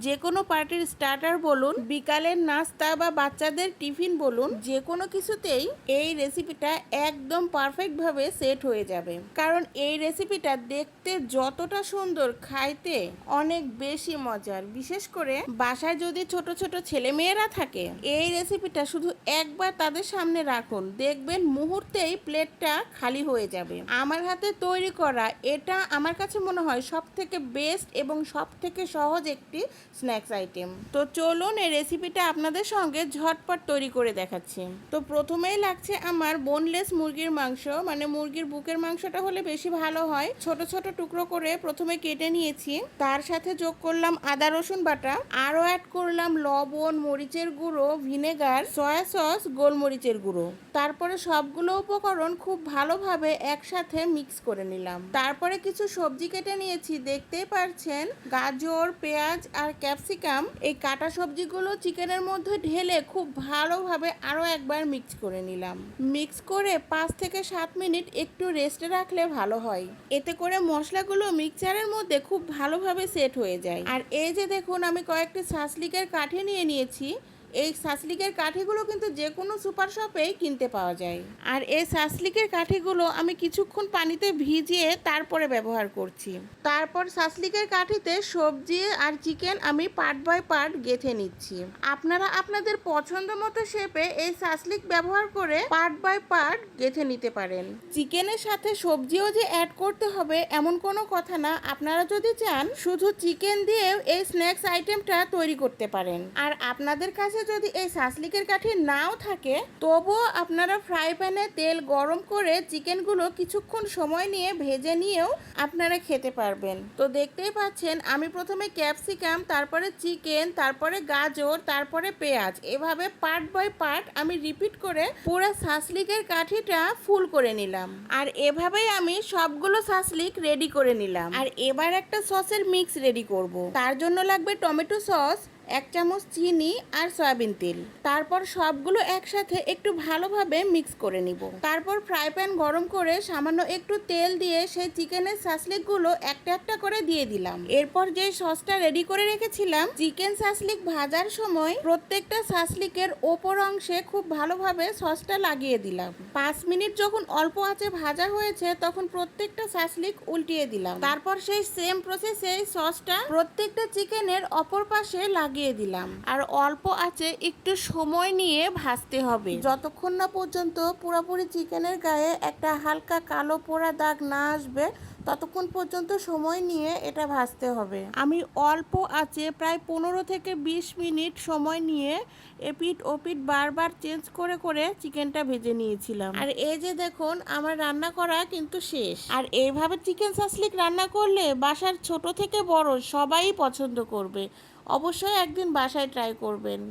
যে কোনো পার্টির স্টার্টার বলুন, বিকালের নাস্তা বা বাচ্চাদের টিফিন বলুন, যে কোনো কিছুতেই এই রেসিপিটা একদম পারফেক্টভাবে সেট হয়ে যাবে। কারণ এই রেসিপিটা দেখতে যতটা সুন্দর, খাইতে অনেক বেশি মজার। বিশেষ করে বাসায় যদি ছোট ছোট ছেলে মেয়েরা থাকে, এই রেসিপিটা শুধু একবার তাদের সামনে রাখুন, দেখবেন মুহূর্তেই প্লেটটা খালি হয়ে যাবে। আমার হাতে তৈরি করা এটা আমার কাছে মনে হয় সব থেকে বেস্ট এবং সব থেকে সহজ একটি স্ন্যাক্স আইটেম। তো চলুন এই রেসিপিটা আপনাদের সঙ্গে ঝটপট তৈরি করে দেখাচ্ছি। তো প্রথমেই লাগছে আমার বোনলেস মুরগির মাংস, মানে মুরগির বুকের মাংসটা হলে বেশি ভালো হয়। ছোট ছোট টুকরো করে প্রথমে কেটে নিয়েছি। তার সাথে যোগ করলাম আদা রসুন বাটা, আরও অ্যাড করলাম লবণ, মরিচের গুঁড়ো, ভিনেগার, সয়া সস, গোলমরিচের গুঁড়ো। তারপরে সবগুলো উপকরণ খুব ভালোভাবে একসাথে মিক্স করে নিলাম। তারপরে কিছু সবজি কেটে নিয়েছি, দেখতেই পারছেন, গাজর, পেঁয়াজ আর ক্যাপসিকাম। এই কাটা সবজিগুলো চিকেনের মধ্যে ঢেলে খুব ভালোভাবে আরও একবার মিক্স করে নিলাম। মিক্স করে 5 থেকে 7 মিনিট একটু রেস্টে রাখলে ভালো হয়। এতে করে মশলাগুলো মিক্সচারের মধ্যে খুব ভালোভাবে সেট হয়ে যায়। আর এই যে দেখুন, আমি কয়েকটি ছাঁচলিকের কাঠি নিয়ে নিয়েছি। এই ছাঁচলিকের কাঠিগুলো কিন্তু যে কোনো সুপার শপেই কিনতে পাওয়া যায়। আর এই ছাঁচলিকের কাঠিগুলো আমি কিছুক্ষণ পানিতে ভিজিয়ে তারপরে ব্যবহার করছি। তারপর ছাঁচলিকের কাঠিতে সবজি আর চিকেন আমি পার্ট বাই পার্ট গেঁথে নিচ্ছি। আপনারা আপনাদের পছন্দ মতো শেপে এই ছাঁচলিক ব্যবহার করে পার্ট বাই পার্ট গেঁথে নিতে পারেন। চিকেনের সাথে সবজিও যে অ্যাড করতে হবে এমন কোনো কথা না। আপনারা যদি চান শুধু চিকেন দিয়েও এই স্ন্যাক্স আইটেমটা তৈরি করতে পারেন। আর আপনাদের কাছে যদি এই ছাঁচলিকের কাঠি নাও থাকে, তবুও আপনারা ফ্রাই প্যানে তেল গরম করে চিকেনগুলো কিছুক্ষণ সময় নিয়ে ভেজে নিয়েও আপনারা খেতে পারবেন। তো দেখতেই পাচ্ছেন, আমি প্রথমে ক্যাপসিকাম, তারপরে চিকেন, তারপরে গাজর, তারপরে পেঁয়াজ, এভাবে পার্ট বাই পার্ট আমি রিপিট করে পুরো ছাঁচলিকের কাঠিটা ফুল করে নিলাম। আর এভাবেই আমি সবগুলো ছাঁচলিক রেডি করে নিলাম। আর এবার একটা সসের মিক্স রেডি করব। তার জন্য লাগবে টমেটো সস, 1 চামচ চিনি আর সয়াবিন তেল। তারপর সবগুলো একসাথে একটু ভালোভাবে মিক্স করে নিব। তারপর ফ্রাই প্যান গরম করে সামান্য একটু তেল দিয়ে সেই চিকেনের ছাঁচলিকগুলো একটা একটা করে দিয়ে দিলাম। এরপর যে সসটা রেডি করে রেখেছিলাম, চিকেন ছাঁচলিক ভাজার সময় প্রত্যেকটা ছাঁচলিকের ওপর অংশে খুব ভালোভাবে সসটা লাগিয়ে দিলাম। 5 মিনিট যখন অল্প আঁচে ভাজা হয়েছে, তখন প্রত্যেকটা ছাঁচলিক উল্টিয়ে দিলাম। তারপর সেই সেম প্রসেসে সসটা প্রত্যেকটা চিকেনের অপর পাশে লাগিয়ে দিলাম। আর অল্প আঁচে একটু সময় নিয়ে ভাজতে হবে, যতক্ষণ না পর্যন্ত পুরোপুরি চিকেনের গায়ে একটা হালকা কালো পোড়া দাগ না আসবে, ততক্ষণ পর্যন্ত সময় নিয়ে এটা ভাজতে হবে। আমি অল্প আঁচে প্রায় 15 থেকে 20 মিনিট সময় নিয়ে এপিট ওপিট বারবার চেঞ্জ করে করে চিকেনটা ভেজে নিয়েছিলাম। আর এই যে দেখুন, আমার রান্না করা কিন্তু শেষ। আর এইভাবে চিকেন ছাঁচলিক রান্না করলে বাসার ছোট থেকে বড় সবাই পছন্দ করবে। অবশ্যই একদিন বাসায় ট্রাই করবেন।